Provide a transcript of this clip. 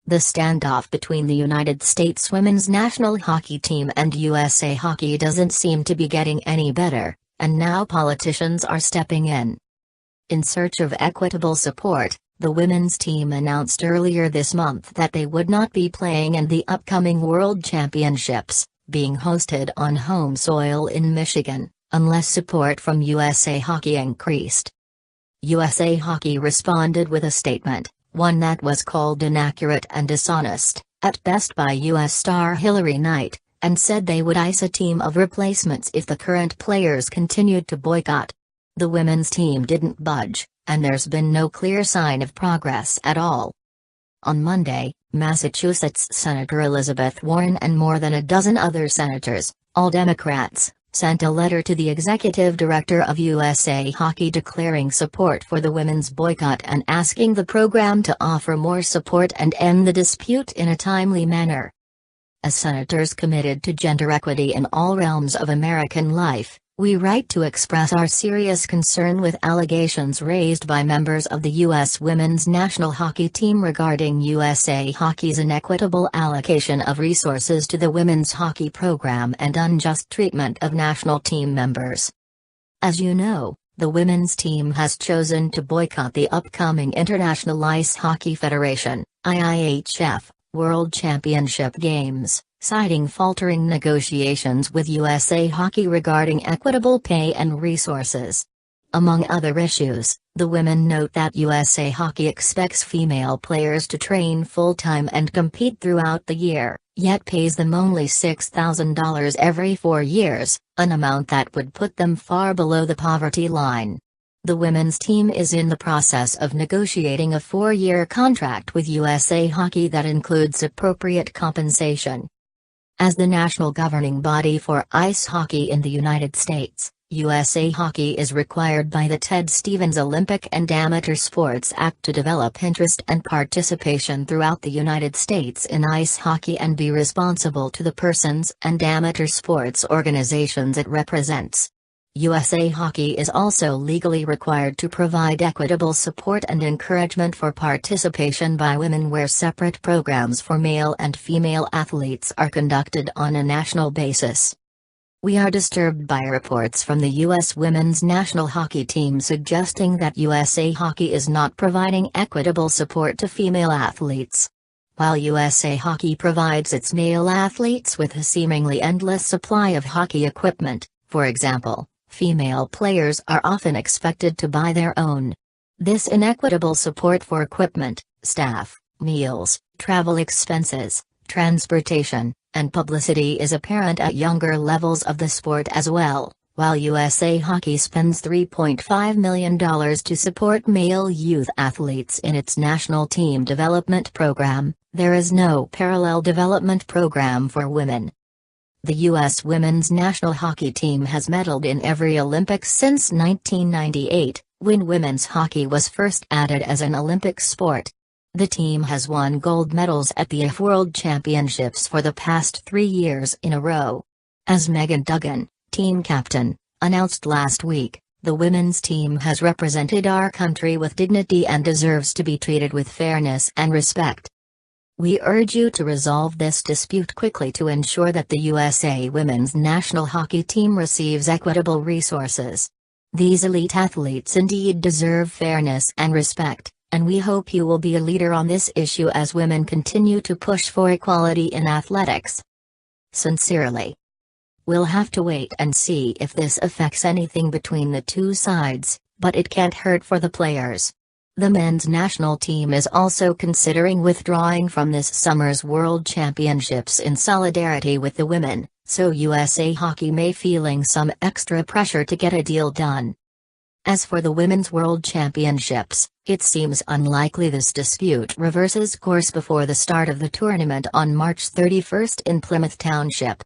The standoff between the United States women's national hockey team and USA Hockey doesn't seem to be getting any better, and now politicians are stepping in. In search of equitable support, the women's team announced earlier this month that they would not be playing in the upcoming World Championships, being hosted on home soil in Michigan, unless support from USA Hockey increased. USA Hockey responded with a statement, one that was called inaccurate and dishonest, at best by U.S. star Hilary Knight, and said they would ice a team of replacements if the current players continued to boycott. The women's team didn't budge, and there's been no clear sign of progress at all. On Monday, Massachusetts Senator Elizabeth Warren and more than a dozen other senators, all Democrats, sent a letter to the executive director of USA Hockey declaring support for the women's boycott and asking the program to offer more support and end the dispute in a timely manner. As senators committed to gender equity in all realms of American life, we write to express our serious concern with allegations raised by members of the U.S. women's national hockey team regarding USA Hockey's inequitable allocation of resources to the women's hockey program and unjust treatment of national team members. As you know, the women's team has chosen to boycott the upcoming International Ice Hockey Federation (IIHF) World Championship Games, citing faltering negotiations with USA Hockey regarding equitable pay and resources. Among other issues, the women note that USA Hockey expects female players to train full-time and compete throughout the year, yet pays them only $6,000 every 4 years, an amount that would put them far below the poverty line. The women's team is in the process of negotiating a 4-year contract with USA Hockey that includes appropriate compensation. As the national governing body for ice hockey in the United States, USA Hockey is required by the Ted Stevens Olympic and Amateur Sports Act to develop interest and participation throughout the United States in ice hockey and be responsible to the persons and amateur sports organizations it represents. USA Hockey is also legally required to provide equitable support and encouragement for participation by women where separate programs for male and female athletes are conducted on a national basis. We are disturbed by reports from the U.S. women's national hockey team suggesting that USA Hockey is not providing equitable support to female athletes. While USA Hockey provides its male athletes with a seemingly endless supply of hockey equipment, for example, female players are often expected to buy their own. This inequitable support for equipment, staff, meals, travel expenses, transportation, and publicity is apparent at younger levels of the sport as well. While USA Hockey spends $3.5 million to support male youth athletes in its national team development program, there is no parallel development program for women. The U.S. women's national hockey team has medaled in every Olympics since 1998, when women's hockey was first added as an Olympic sport. The team has won gold medals at the IF World Championships for the past 3 years in a row. As Megan Duggan, team captain, announced last week, the women's team has represented our country with dignity and deserves to be treated with fairness and respect. We urge you to resolve this dispute quickly to ensure that the USA women's national hockey team receives equitable resources. These elite athletes indeed deserve fairness and respect, and we hope you will be a leader on this issue as women continue to push for equality in athletics. Sincerely. We'll have to wait and see if this affects anything between the two sides, but it can't hurt for the players. The men's national team is also considering withdrawing from this summer's World Championships in solidarity with the women, so USA Hockey may feeling some extra pressure to get a deal done. As for the Women's World Championships, it seems unlikely this dispute reverses course before the start of the tournament on March 31 in Plymouth Township.